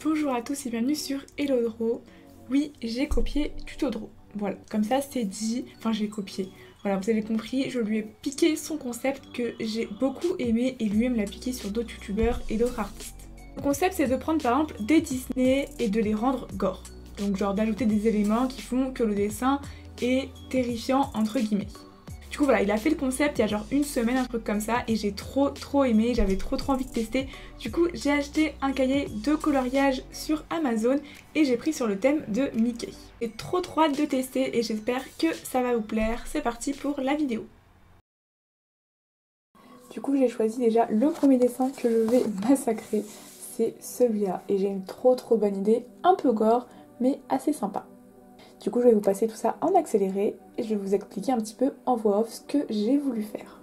Bonjour à tous et bienvenue sur Hello Draw. Oui, j'ai copié Tuto Draw. Voilà, comme ça c'est dit, enfin j'ai copié. Voilà, vous avez compris, je lui ai piqué son concept que j'ai beaucoup aimé et lui-même l'a piqué sur d'autres youtubeurs et d'autres artistes. Le concept c'est de prendre par exemple des Disney et de les rendre gore. Donc genre d'ajouter des éléments qui font que le dessin est terrifiant entre guillemets. Du coup voilà, il a fait le concept il y a genre une semaine, un truc comme ça, et j'ai trop aimé, j'avais trop envie de tester. Du coup j'ai acheté un cahier de coloriage sur Amazon et j'ai pris sur le thème de Mickey. J'ai trop hâte de tester et j'espère que ça va vous plaire. C'est parti pour la vidéo. Du coup j'ai choisi déjà le premier dessin que je vais massacrer, c'est celui-là. Et j'ai une trop bonne idée, un peu gore mais assez sympa. Du coup je vais vous passer tout ça en accéléré et je vais vous expliquer un petit peu en voix off ce que j'ai voulu faire.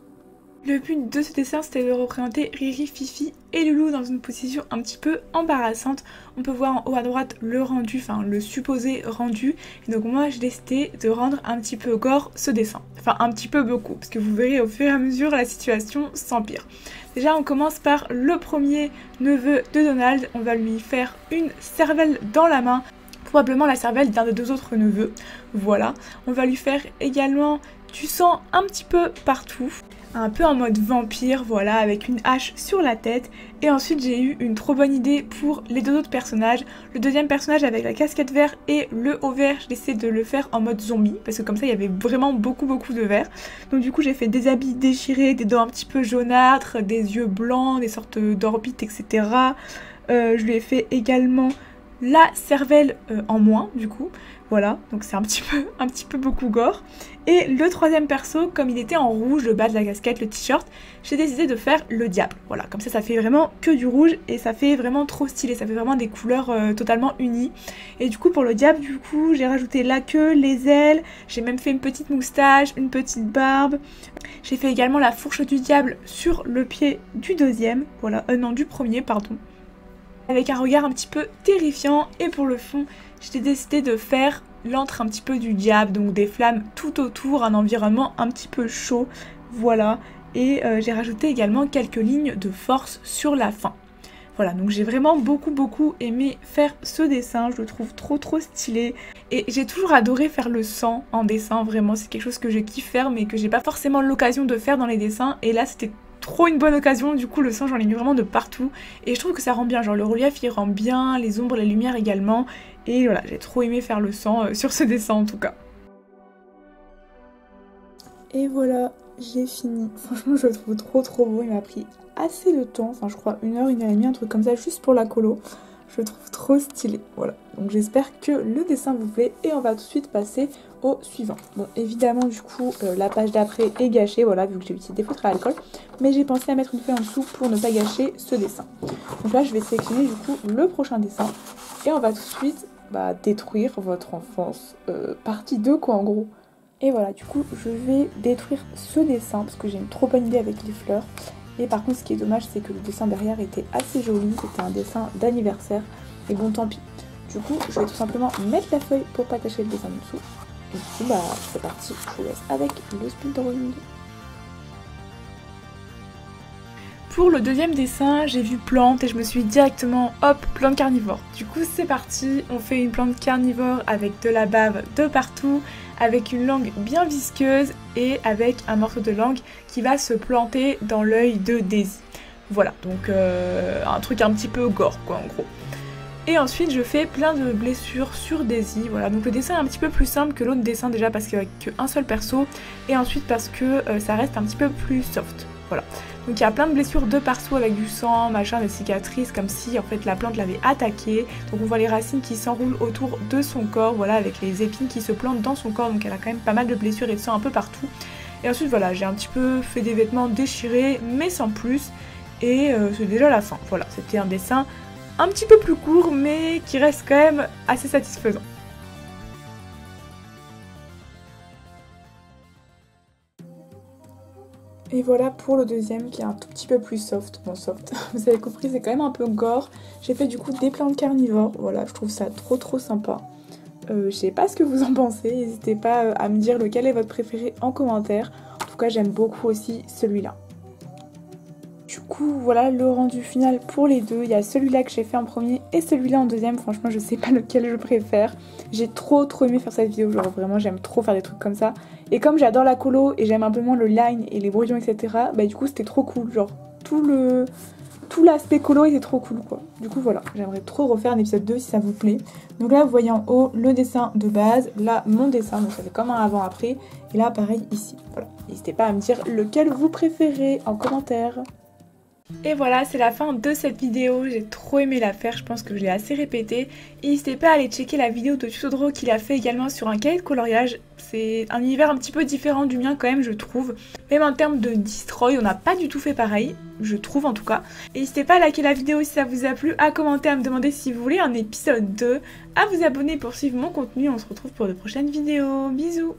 Le but de ce dessin c'était de représenter Riri, Fifi et Loulou dans une position un petit peu embarrassante. On peut voir en haut à droite le rendu, enfin le supposé rendu. Et donc moi j'ai décidé de rendre un petit peu gore ce dessin. Enfin un petit peu beaucoup, parce que vous verrez au fur et à mesure la situation s'empire. Déjà on commence par le premier neveu de Donald. On va lui faire une cervelle dans la main. Probablement la cervelle d'un des deux autres neveux, voilà. On va lui faire également du sang un petit peu partout, un peu en mode vampire, voilà, avec une hache sur la tête. Et ensuite j'ai eu une trop bonne idée pour les deux autres personnages. Le deuxième personnage avec la casquette verte et le haut vert, j'ai décidé de le faire en mode zombie, parce que comme ça il y avait vraiment beaucoup de vert. Donc du coup j'ai fait des habits déchirés, des dents un petit peu jaunâtres, des yeux blancs, des sortes d'orbites, etc. Je lui ai fait également la cervelle en moins du coup, voilà, donc c'est un petit peu beaucoup gore. Et le troisième perso, comme il était en rouge, le bas de la casquette, le t-shirt, j'ai décidé de faire le diable, voilà, comme ça fait vraiment que du rouge et ça fait vraiment trop stylé, ça fait vraiment des couleurs totalement unies. Et du coup pour le diable, du coup j'ai rajouté la queue, les ailes, j'ai même fait une petite moustache, une petite barbe. J'ai fait également la fourche du diable sur le pied du deuxième, voilà, non du premier pardon, avec un regard un petit peu terrifiant. Et pour le fond, j'ai décidé de faire l'antre un petit peu du diable, donc des flammes tout autour, un environnement un petit peu chaud, voilà. Et j'ai rajouté également quelques lignes de force sur la fin. Voilà, donc j'ai vraiment beaucoup aimé faire ce dessin, je le trouve trop stylé. Et j'ai toujours adoré faire le sang en dessin, vraiment, c'est quelque chose que je kiffe faire, mais que j'ai pas forcément l'occasion de faire dans les dessins. Et là, c'était trop une bonne occasion, du coup le sang j'en ai mis vraiment de partout et je trouve que ça rend bien, genre le relief il rend bien, les ombres, les lumières également, et voilà, j'ai trop aimé faire le sang sur ce dessin en tout cas. Et voilà, j'ai fini, franchement je le trouve trop beau, il m'a pris assez de temps, enfin je crois 1 heure et demie, un truc comme ça juste pour la colo. Je le trouve trop stylé, voilà. Donc j'espère que le dessin vous plaît et on va tout de suite passer au suivant. Bon, évidemment du coup la page d'après est gâchée, voilà, vu que j'ai utilisé des feutres à alcool. Mais j'ai pensé à mettre une feuille en dessous pour ne pas gâcher ce dessin. Donc là je vais sélectionner du coup le prochain dessin et on va tout de suite détruire votre enfance. Partie 2 quoi en gros. Et voilà, du coup je vais détruire ce dessin parce que j'ai une trop bonne idée avec les fleurs. Et par contre ce qui est dommage c'est que le dessin derrière était assez joli, c'était un dessin d'anniversaire, et bon tant pis. Du coup je vais tout simplement mettre la feuille pour pas cacher le dessin en dessous. Et du coup c'est parti, je vous laisse avec le speed drawing. Pour le deuxième dessin, j'ai vu plante et je me suis dit directement hop, plante carnivore. Du coup c'est parti, on fait une plante carnivore avec de la bave de partout, avec une langue bien visqueuse et avec un morceau de langue qui va se planter dans l'œil de Daisy. Voilà, donc un truc un petit peu gore quoi en gros. Et ensuite je fais plein de blessures sur Daisy, voilà, donc le dessin est un petit peu plus simple que l'autre dessin déjà parce qu'il n'y a qu'un seul perso, et ensuite parce que ça reste un petit peu plus soft, voilà. Donc il y a plein de blessures de partout avec du sang, machin, des cicatrices, comme si en fait la plante l'avait attaqué. Donc on voit les racines qui s'enroulent autour de son corps, voilà, avec les épines qui se plantent dans son corps, donc elle a quand même pas mal de blessures et de sang un peu partout. Et ensuite voilà, j'ai un petit peu fait des vêtements déchirés, mais sans plus, et c'est déjà la fin. Voilà, c'était un dessin un petit peu plus court, mais qui reste quand même assez satisfaisant. Et voilà pour le deuxième qui est un tout petit peu plus soft. Bon soft, vous avez compris, c'est quand même un peu gore. J'ai fait du coup des plantes carnivores, voilà, je trouve ça trop sympa. Je sais pas ce que vous en pensez, n'hésitez pas à me dire lequel est votre préféré en commentaire. En tout cas j'aime beaucoup aussi celui-là. Du coup voilà le rendu final pour les deux. Il y a celui-là que j'ai fait en premier et celui-là en deuxième. Franchement je sais pas lequel je préfère. J'ai trop aimé faire cette vidéo, genre vraiment j'aime trop faire des trucs comme ça. Et comme j'adore la colo et j'aime un peu moins le line et les brouillons etc, bah du coup c'était trop cool, genre tout l'aspect colo était trop cool quoi. Du coup voilà, j'aimerais trop refaire un épisode 2 si ça vous plaît. Donc là vous voyez en haut le dessin de base, là mon dessin, donc ça fait comme un avant-après. Et là pareil ici, voilà. N'hésitez pas à me dire lequel vous préférez en commentaire. Et voilà, c'est la fin de cette vidéo, j'ai trop aimé la faire, je pense que je l'ai assez répété. N'hésitez pas à aller checker la vidéo de tuto draw qu'il a fait également sur un cahier de coloriage. C'est un univers un petit peu différent du mien quand même, je trouve. Même en termes de destroy, on n'a pas du tout fait pareil, je trouve en tout cas. N'hésitez pas à liker la vidéo si ça vous a plu, à commenter, à me demander si vous voulez un épisode 2, à vous abonner pour suivre mon contenu. On se retrouve pour de prochaines vidéos, bisous.